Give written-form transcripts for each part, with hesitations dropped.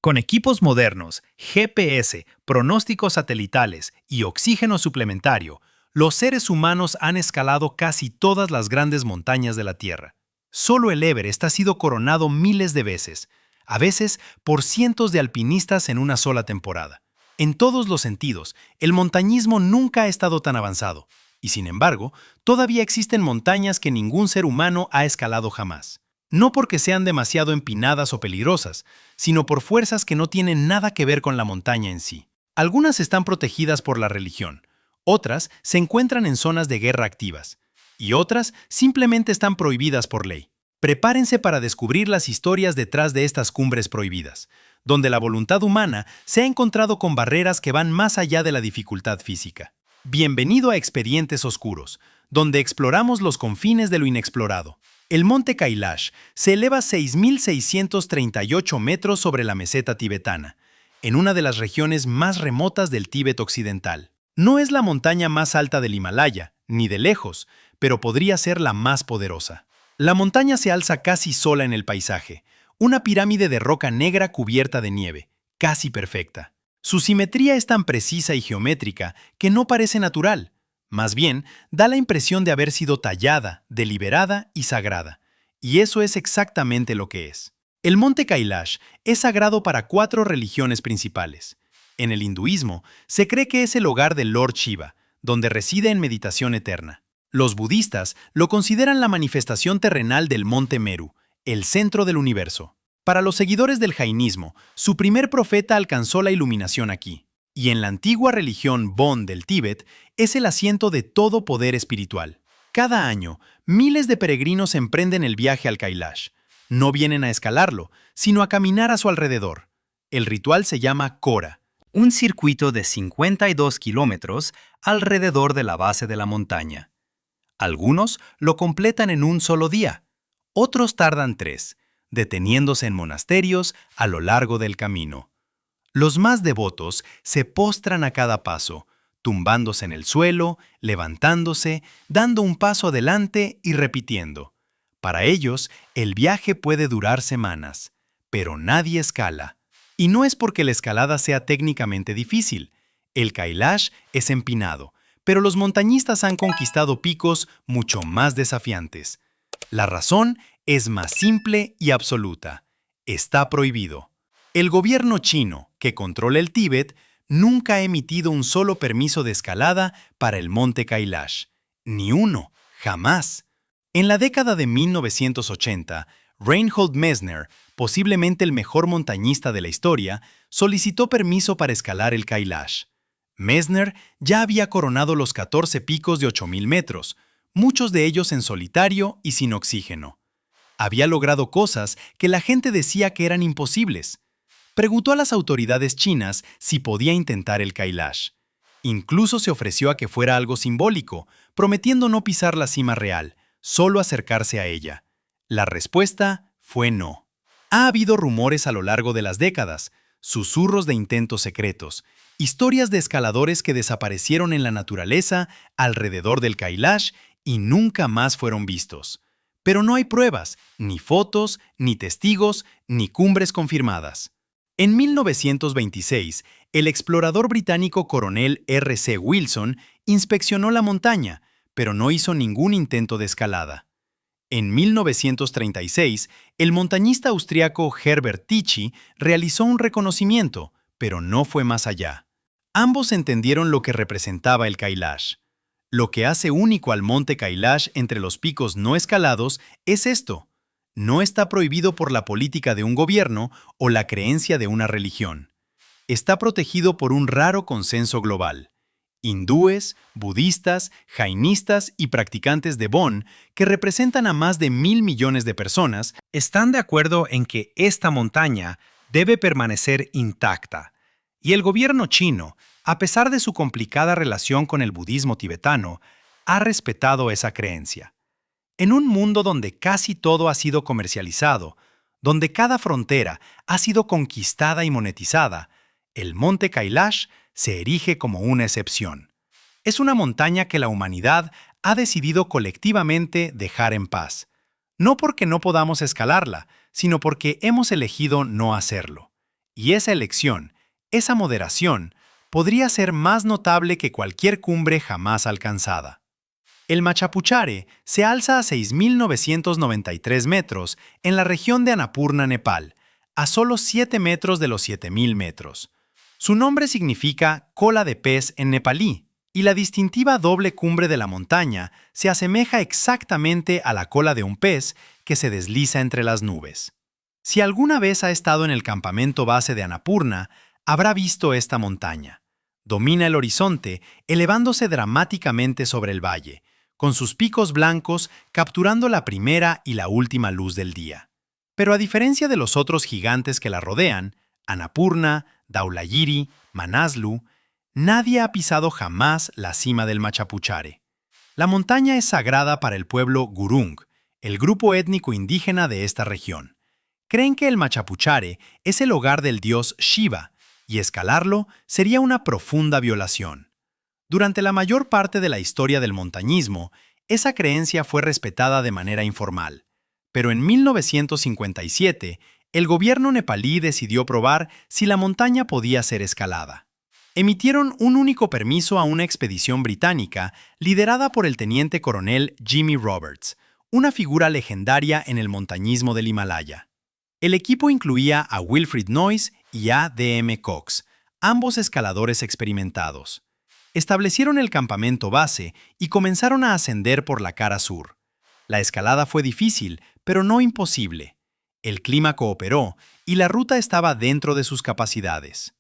Con equipos modernos, GPS, pronósticos satelitales y oxígeno suplementario, los seres humanos han escalado casi todas las grandes montañas de la Tierra. Solo el Everest ha sido coronado miles de veces, a veces por cientos de alpinistas en una sola temporada. En todos los sentidos, el montañismo nunca ha estado tan avanzado, y sin embargo, todavía existen montañas que ningún ser humano ha escalado jamás. No porque sean demasiado empinadas o peligrosas, sino por fuerzas que no tienen nada que ver con la montaña en sí. Algunas están protegidas por la religión, otras se encuentran en zonas de guerra activas, y otras simplemente están prohibidas por ley. Prepárense para descubrir las historias detrás de estas cumbres prohibidas, donde la voluntad humana se ha encontrado con barreras que van más allá de la dificultad física. Bienvenido a Expedientes Oscuros, donde exploramos los confines de lo inexplorado. El monte Kailash se eleva 6.638 metros sobre la meseta tibetana, en una de las regiones más remotas del Tíbet occidental. No es la montaña más alta del Himalaya, ni de lejos, pero podría ser la más poderosa. La montaña se alza casi sola en el paisaje, una pirámide de roca negra cubierta de nieve, casi perfecta. Su simetría es tan precisa y geométrica que no parece natural. Más bien, da la impresión de haber sido tallada, deliberada y sagrada. Y eso es exactamente lo que es. El monte Kailash es sagrado para 4 religiones principales. En el hinduismo, se cree que es el hogar del Lord Shiva, donde reside en meditación eterna. Los budistas lo consideran la manifestación terrenal del monte Meru, el centro del universo. Para los seguidores del jainismo, su primer profeta alcanzó la iluminación aquí. Y en la antigua religión Bon del Tíbet, es el asiento de todo poder espiritual. Cada año, miles de peregrinos emprenden el viaje al Kailash. No vienen a escalarlo, sino a caminar a su alrededor. El ritual se llama Kora, un circuito de 52 kilómetros alrededor de la base de la montaña. Algunos lo completan en un solo día, otros tardan 3, deteniéndose en monasterios a lo largo del camino. Los más devotos se postran a cada paso, tumbándose en el suelo, levantándose, dando un paso adelante y repitiendo. Para ellos, el viaje puede durar semanas, pero nadie escala. Y no es porque la escalada sea técnicamente difícil. El Kailash es empinado, pero los montañistas han conquistado picos mucho más desafiantes. La razón es más simple y absoluta. Está prohibido. El gobierno chino, que controla el Tíbet, nunca ha emitido un solo permiso de escalada para el monte Kailash. Ni uno, jamás. En la década de 1980, Reinhold Messner, posiblemente el mejor montañista de la historia, solicitó permiso para escalar el Kailash. Messner ya había coronado los 14 picos de 8.000 metros, muchos de ellos en solitario y sin oxígeno. Había logrado cosas que la gente decía que eran imposibles. Preguntó a las autoridades chinas si podía intentar el Kailash. Incluso se ofreció a que fuera algo simbólico, prometiendo no pisar la cima real, solo acercarse a ella. La respuesta fue no. Ha habido rumores a lo largo de las décadas, susurros de intentos secretos, historias de escaladores que desaparecieron en la naturaleza alrededor del Kailash y nunca más fueron vistos. Pero no hay pruebas, ni fotos, ni testigos, ni cumbres confirmadas. En 1926, el explorador británico coronel R.C. Wilson inspeccionó la montaña, pero no hizo ningún intento de escalada. En 1936, el montañista austriaco Herbert Tichy realizó un reconocimiento, pero no fue más allá. Ambos entendieron lo que representaba el Kailash. Lo que hace único al monte Kailash entre los picos no escalados es esto. No está prohibido por la política de un gobierno o la creencia de una religión. Está protegido por un raro consenso global. Hindúes, budistas, jainistas y practicantes de Bon, que representan a más de 1.000 millones de personas, están de acuerdo en que esta montaña debe permanecer intacta. Y el gobierno chino, a pesar de su complicada relación con el budismo tibetano, ha respetado esa creencia. En un mundo donde casi todo ha sido comercializado, donde cada frontera ha sido conquistada y monetizada, el monte Kailash se erige como una excepción. Es una montaña que la humanidad ha decidido colectivamente dejar en paz. No porque no podamos escalarla, sino porque hemos elegido no hacerlo. Y esa elección, esa moderación, podría ser más notable que cualquier cumbre jamás alcanzada. El Machapuchare se alza a 6.993 metros en la región de Annapurna, Nepal, a solo 7 metros de los 7.000 metros. Su nombre significa cola de pez en nepalí, y la distintiva doble cumbre de la montaña se asemeja exactamente a la cola de un pez que se desliza entre las nubes. Si alguna vez ha estado en el campamento base de Annapurna, habrá visto esta montaña. Domina el horizonte, elevándose dramáticamente sobre el valle, con sus picos blancos capturando la primera y la última luz del día. Pero a diferencia de los otros gigantes que la rodean, Annapurna, Dhaulagiri, Manaslu, nadie ha pisado jamás la cima del Machapuchare. La montaña es sagrada para el pueblo Gurung, el grupo étnico indígena de esta región. Creen que el Machapuchare es el hogar del dios Shiva, y escalarlo sería una profunda violación. Durante la mayor parte de la historia del montañismo, esa creencia fue respetada de manera informal. Pero en 1957, el gobierno nepalí decidió probar si la montaña podía ser escalada. Emitieron un único permiso a una expedición británica liderada por el teniente coronel Jimmy Roberts, una figura legendaria en el montañismo del Himalaya. El equipo incluía a Wilfrid Noyes y a D.M. Cox, ambos escaladores experimentados. Establecieron el campamento base y comenzaron a ascender por la cara sur. La escalada fue difícil, pero no imposible. El clima cooperó y la ruta estaba dentro de sus capacidades.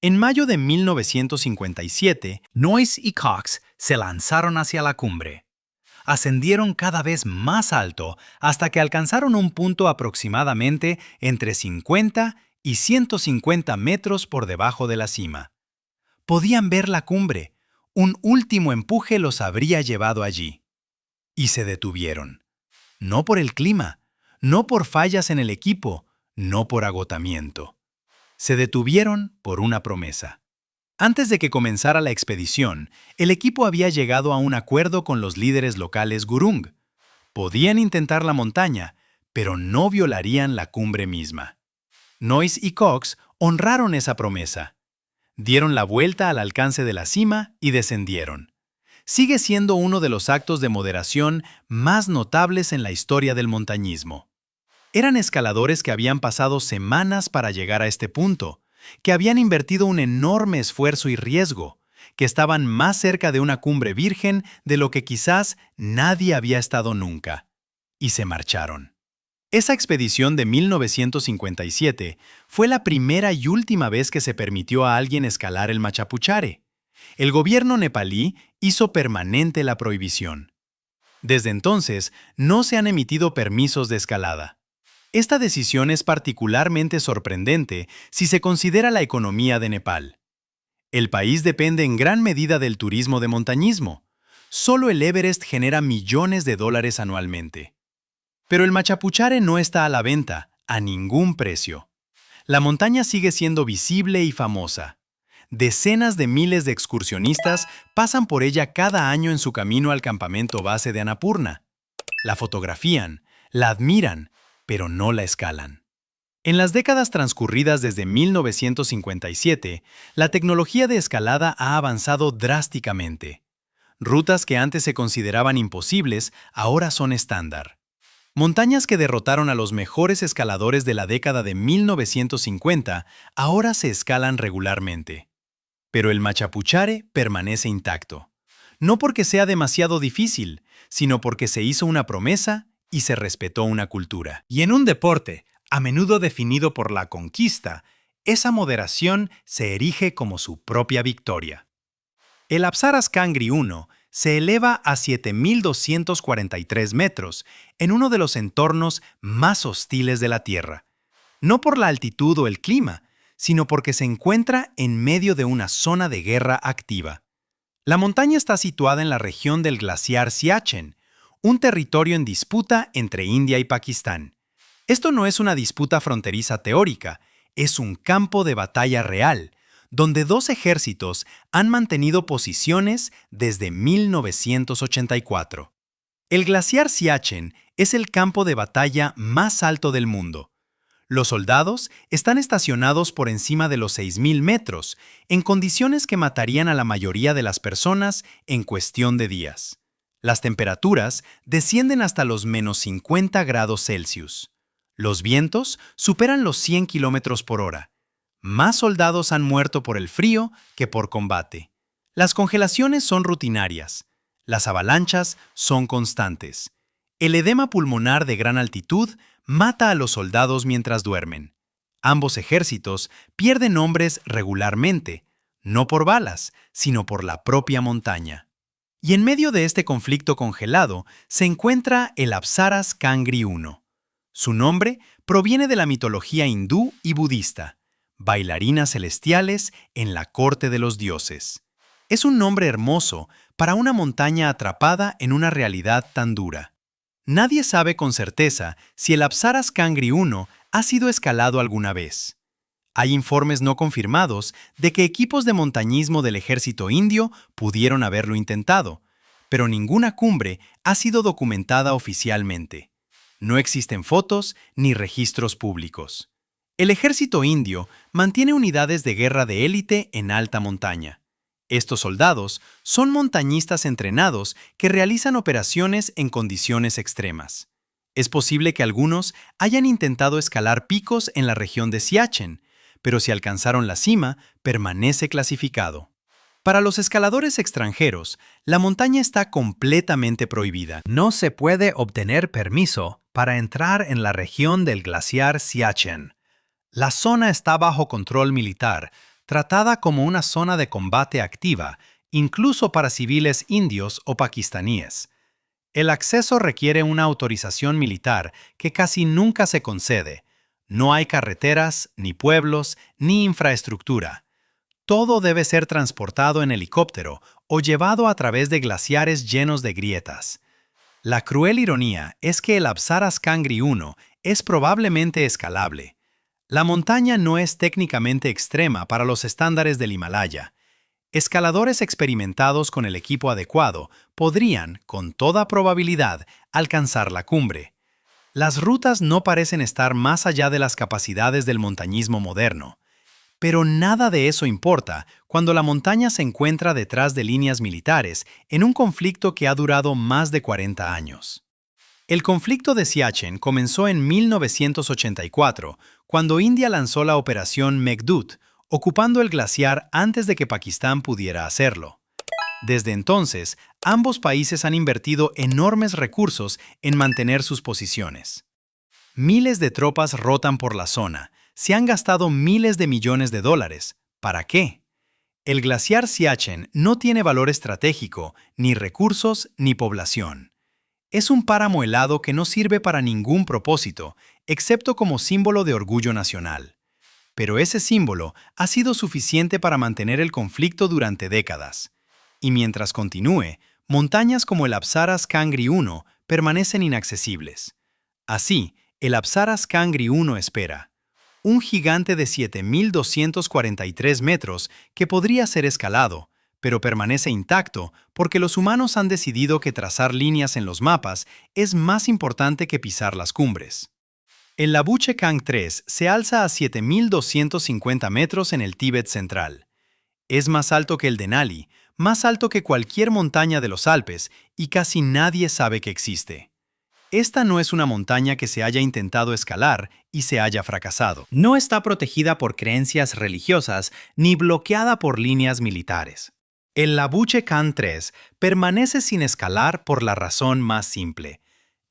En mayo de 1957, Noyes y Cox se lanzaron hacia la cumbre. Ascendieron cada vez más alto hasta que alcanzaron un punto aproximadamente entre 50 y 150 metros por debajo de la cima. Podían ver la cumbre. Un último empuje los habría llevado allí. Y se detuvieron. No por el clima, no por fallas en el equipo, no por agotamiento. Se detuvieron por una promesa. Antes de que comenzara la expedición, el equipo había llegado a un acuerdo con los líderes locales Gurung. Podían intentar la montaña, pero no violarían la cumbre misma. Noyes y Cox honraron esa promesa. Dieron la vuelta al alcance de la cima y descendieron. Sigue siendo uno de los actos de moderación más notables en la historia del montañismo. Eran escaladores que habían pasado semanas para llegar a este punto, que habían invertido un enorme esfuerzo y riesgo, que estaban más cerca de una cumbre virgen de lo que quizás nadie había estado nunca. Y se marcharon. Esa expedición de 1957 fue la primera y última vez que se permitió a alguien escalar el Machapuchare. El gobierno nepalí hizo permanente la prohibición. Desde entonces, no se han emitido permisos de escalada. Esta decisión es particularmente sorprendente si se considera la economía de Nepal. El país depende en gran medida del turismo de montañismo. Solo el Everest genera millones de dólares anualmente. Pero el Machapuchare no está a la venta, a ningún precio. La montaña sigue siendo visible y famosa. Decenas de miles de excursionistas pasan por ella cada año en su camino al campamento base de Annapurna. La fotografían, la admiran, pero no la escalan. En las décadas transcurridas desde 1957, la tecnología de escalada ha avanzado drásticamente. Rutas que antes se consideraban imposibles ahora son estándar. Montañas que derrotaron a los mejores escaladores de la década de 1950 ahora se escalan regularmente. Pero el Machapuchare permanece intacto. No porque sea demasiado difícil, sino porque se hizo una promesa y se respetó una cultura. Y en un deporte, a menudo definido por la conquista, esa moderación se erige como su propia victoria. El Apsaras Kangri 1 se eleva a 7.243 metros en uno de los entornos más hostiles de la Tierra. No por la altitud o el clima, sino porque se encuentra en medio de una zona de guerra activa. La montaña está situada en la región del glaciar Siachen, un territorio en disputa entre India y Pakistán. Esto no es una disputa fronteriza teórica, es un campo de batalla real, donde dos ejércitos han mantenido posiciones desde 1984. El glaciar Siachen es el campo de batalla más alto del mundo. Los soldados están estacionados por encima de los 6.000 metros, en condiciones que matarían a la mayoría de las personas en cuestión de días. Las temperaturas descienden hasta los -50 grados Celsius. Los vientos superan los 100 kilómetros por hora. Más soldados han muerto por el frío que por combate. Las congelaciones son rutinarias. Las avalanchas son constantes. El edema pulmonar de gran altitud mata a los soldados mientras duermen. Ambos ejércitos pierden hombres regularmente, no por balas, sino por la propia montaña. Y en medio de este conflicto congelado se encuentra el Apsaras Kangri I. Su nombre proviene de la mitología hindú y budista, bailarinas celestiales en la corte de los dioses. Es un nombre hermoso para una montaña atrapada en una realidad tan dura. Nadie sabe con certeza si el Apsaras Kangri I ha sido escalado alguna vez. Hay informes no confirmados de que equipos de montañismo del ejército indio pudieron haberlo intentado, pero ninguna cumbre ha sido documentada oficialmente. No existen fotos ni registros públicos. El ejército indio mantiene unidades de guerra de élite en alta montaña. Estos soldados son montañistas entrenados que realizan operaciones en condiciones extremas. Es posible que algunos hayan intentado escalar picos en la región de Siachen, pero si alcanzaron la cima, permanece clasificado. Para los escaladores extranjeros, la montaña está completamente prohibida. No se puede obtener permiso para entrar en la región del glaciar Siachen. La zona está bajo control militar, tratada como una zona de combate activa, incluso para civiles indios o pakistaníes. El acceso requiere una autorización militar que casi nunca se concede. No hay carreteras, ni pueblos, ni infraestructura. Todo debe ser transportado en helicóptero o llevado a través de glaciares llenos de grietas. La cruel ironía es que el Apsaras Kangri I es probablemente escalable. La montaña no es técnicamente extrema para los estándares del Himalaya. Escaladores experimentados con el equipo adecuado podrían, con toda probabilidad, alcanzar la cumbre. Las rutas no parecen estar más allá de las capacidades del montañismo moderno. Pero nada de eso importa cuando la montaña se encuentra detrás de líneas militares en un conflicto que ha durado más de 40 años. El conflicto de Siachen comenzó en 1984, cuando India lanzó la operación Meghdoot, ocupando el glaciar antes de que Pakistán pudiera hacerlo. Desde entonces, ambos países han invertido enormes recursos en mantener sus posiciones. Miles de tropas rotan por la zona, se han gastado miles de millones de dólares. ¿Para qué? El glaciar Siachen no tiene valor estratégico, ni recursos, ni población. Es un páramo helado que no sirve para ningún propósito, excepto como símbolo de orgullo nacional. Pero ese símbolo ha sido suficiente para mantener el conflicto durante décadas. Y mientras continúe, montañas como el Apsaras Kangri I permanecen inaccesibles. Así, el Apsaras Kangri I espera. Un gigante de 7.243 metros que podría ser escalado, pero permanece intacto porque los humanos han decidido que trazar líneas en los mapas es más importante que pisar las cumbres. El Labuche Kang 3 se alza a 7.250 metros en el Tíbet central. Es más alto que el Denali, más alto que cualquier montaña de los Alpes y casi nadie sabe que existe. Esta no es una montaña que se haya intentado escalar y se haya fracasado. No está protegida por creencias religiosas ni bloqueada por líneas militares. El Labuche Kang 3 permanece sin escalar por la razón más simple.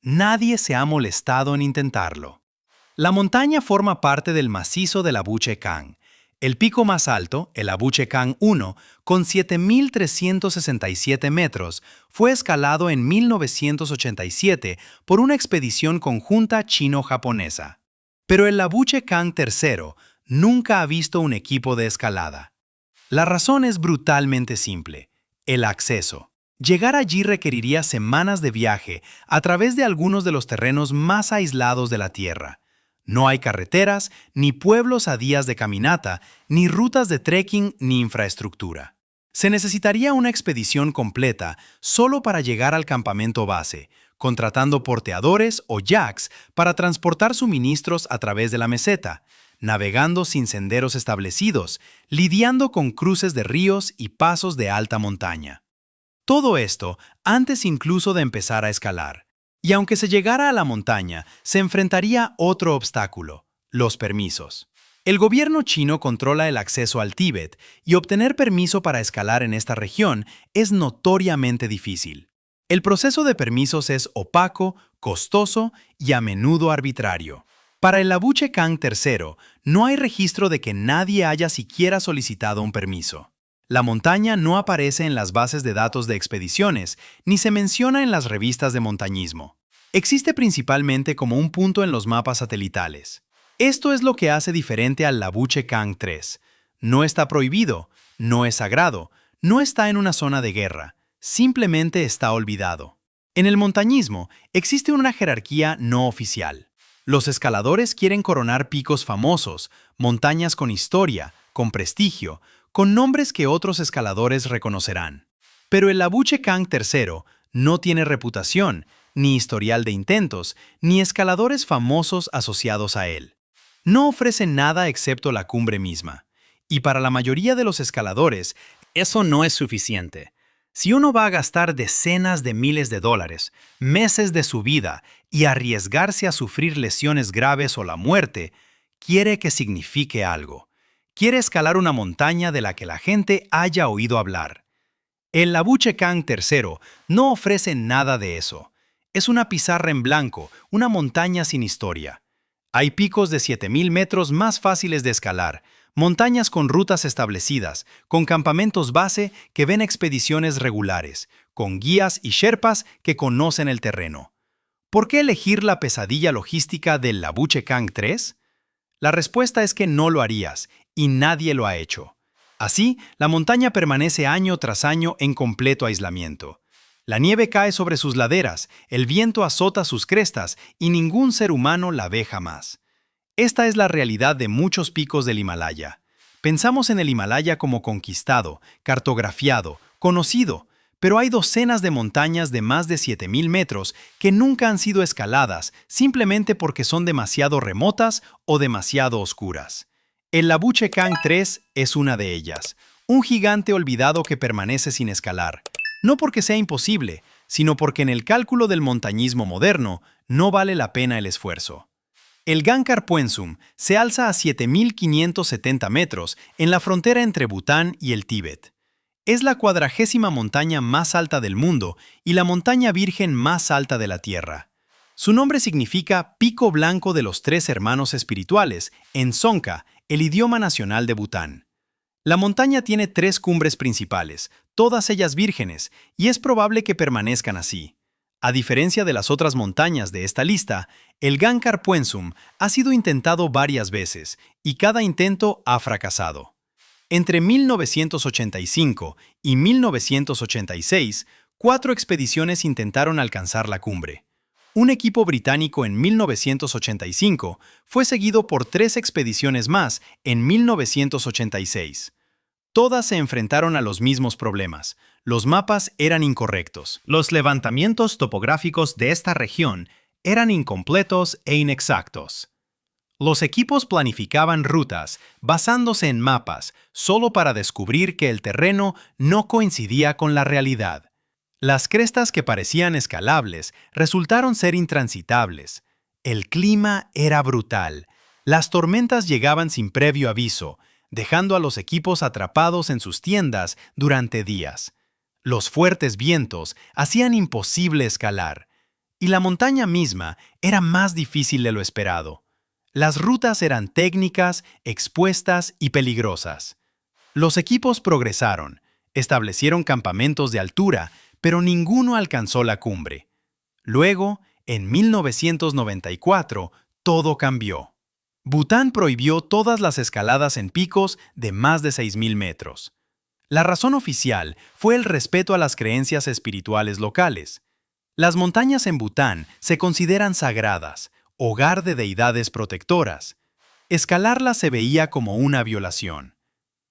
Nadie se ha molestado en intentarlo. La montaña forma parte del macizo del Labuche Kang. El pico más alto, el Labuche Kang 1, con 7.367 metros, fue escalado en 1987 por una expedición conjunta chino-japonesa. Pero el Labuche Kang 3 nunca ha visto un equipo de escalada. La razón es brutalmente simple: el acceso. Llegar allí requeriría semanas de viaje a través de algunos de los terrenos más aislados de la Tierra. No hay carreteras, ni pueblos a días de caminata, ni rutas de trekking, ni infraestructura. Se necesitaría una expedición completa solo para llegar al campamento base, contratando porteadores o yaks para transportar suministros a través de la meseta, navegando sin senderos establecidos, lidiando con cruces de ríos y pasos de alta montaña. Todo esto antes incluso de empezar a escalar. Y aunque se llegara a la montaña, se enfrentaría otro obstáculo: los permisos. El gobierno chino controla el acceso al Tíbet y obtener permiso para escalar en esta región es notoriamente difícil. El proceso de permisos es opaco, costoso y a menudo arbitrario. Para el Labuche Kang III, no hay registro de que nadie haya siquiera solicitado un permiso. La montaña no aparece en las bases de datos de expediciones, ni se menciona en las revistas de montañismo. Existe principalmente como un punto en los mapas satelitales. Esto es lo que hace diferente al Labuche Kang III. No está prohibido, no es sagrado, no está en una zona de guerra, simplemente está olvidado. En el montañismo existe una jerarquía no oficial. Los escaladores quieren coronar picos famosos, montañas con historia, con prestigio, con nombres que otros escaladores reconocerán. Pero el Labuche Kang III no tiene reputación, ni historial de intentos, ni escaladores famosos asociados a él. No ofrece nada excepto la cumbre misma. Y para la mayoría de los escaladores, eso no es suficiente. Si uno va a gastar decenas de miles de dólares, meses de su vida y arriesgarse a sufrir lesiones graves o la muerte, quiere que signifique algo. Quiere escalar una montaña de la que la gente haya oído hablar. El Labuche Kang III no ofrece nada de eso. Es una pizarra en blanco, una montaña sin historia. Hay picos de 7,000 metros más fáciles de escalar, montañas con rutas establecidas, con campamentos base que ven expediciones regulares, con guías y sherpas que conocen el terreno. ¿Por qué elegir la pesadilla logística del Labuche Kang III? La respuesta es que no lo harías, y nadie lo ha hecho. Así, la montaña permanece año tras año en completo aislamiento. La nieve cae sobre sus laderas, el viento azota sus crestas y ningún ser humano la ve jamás. Esta es la realidad de muchos picos del Himalaya. Pensamos en el Himalaya como conquistado, cartografiado, conocido, pero hay docenas de montañas de más de 7,000 metros que nunca han sido escaladas simplemente porque son demasiado remotas o demasiado oscuras. El Labuche Kang III es una de ellas, un gigante olvidado que permanece sin escalar. No porque sea imposible, sino porque en el cálculo del montañismo moderno no vale la pena el esfuerzo. El Gangkhar Puensum se alza a 7,570 metros en la frontera entre Bután y el Tíbet. Es la 40ª montaña más alta del mundo y la montaña virgen más alta de la Tierra. Su nombre significa Pico Blanco de los Tres Hermanos Espirituales en Dzongkha, el idioma nacional de Bután. La montaña tiene 3 cumbres principales, todas ellas vírgenes, y es probable que permanezcan así. A diferencia de las otras montañas de esta lista, el Gangkhar Puensum ha sido intentado varias veces, y cada intento ha fracasado. Entre 1985 y 1986, 4 expediciones intentaron alcanzar la cumbre. Un equipo británico en 1985 fue seguido por 3 expediciones más en 1986. Todas se enfrentaron a los mismos problemas. Los mapas eran incorrectos. Los levantamientos topográficos de esta región eran incompletos e inexactos. Los equipos planificaban rutas basándose en mapas solo para descubrir que el terreno no coincidía con la realidad. Las crestas que parecían escalables resultaron ser intransitables. El clima era brutal. Las tormentas llegaban sin previo aviso, dejando a los equipos atrapados en sus tiendas durante días. Los fuertes vientos hacían imposible escalar, y la montaña misma era más difícil de lo esperado. Las rutas eran técnicas, expuestas y peligrosas. Los equipos progresaron, establecieron campamentos de altura, pero ninguno alcanzó la cumbre. Luego, en 1994, todo cambió. Bután prohibió todas las escaladas en picos de más de 6,000 metros. La razón oficial fue el respeto a las creencias espirituales locales. Las montañas en Bután se consideran sagradas, hogar de deidades protectoras. Escalarlas se veía como una violación.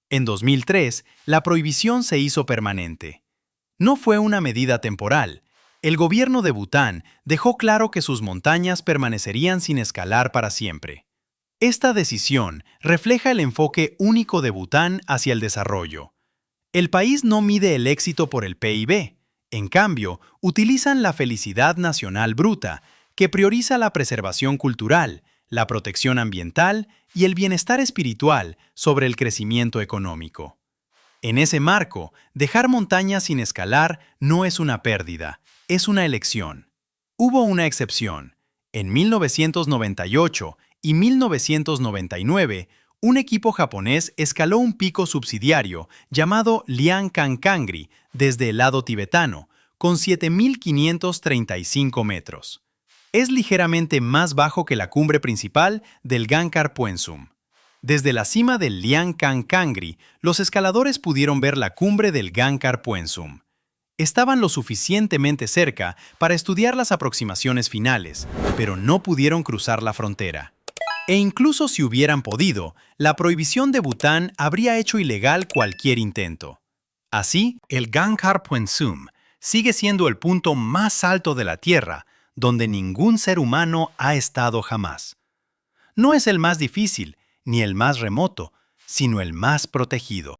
En 2003, la prohibición se hizo permanente. No fue una medida temporal, El gobierno de Bután dejó claro que sus montañas permanecerían sin escalar para siempre. Esta decisión refleja el enfoque único de Bután hacia el desarrollo. El país no mide el éxito por el PIB. En cambio, utilizan la felicidad nacional bruta, que prioriza la preservación cultural, la protección ambiental y el bienestar espiritual sobre el crecimiento económico. En ese marco, dejar montañas sin escalar no es una pérdida, es una elección. Hubo una excepción. En 1998 y 1999, un equipo japonés escaló un pico subsidiario llamado Liang-Kang-Kangri desde el lado tibetano, con 7.535 metros. Es ligeramente más bajo que la cumbre principal del Gankar Puensum. Desde la cima del Liang-Kang-Kangri, los escaladores pudieron ver la cumbre del Gankar Puensum. Estaban lo suficientemente cerca para estudiar las aproximaciones finales, pero no pudieron cruzar la frontera. E incluso si hubieran podido, la prohibición de Bután habría hecho ilegal cualquier intento. Así, el Gankar Puensum sigue siendo el punto más alto de la Tierra, donde ningún ser humano ha estado jamás. No es el más difícil, ni el más remoto, sino el más protegido.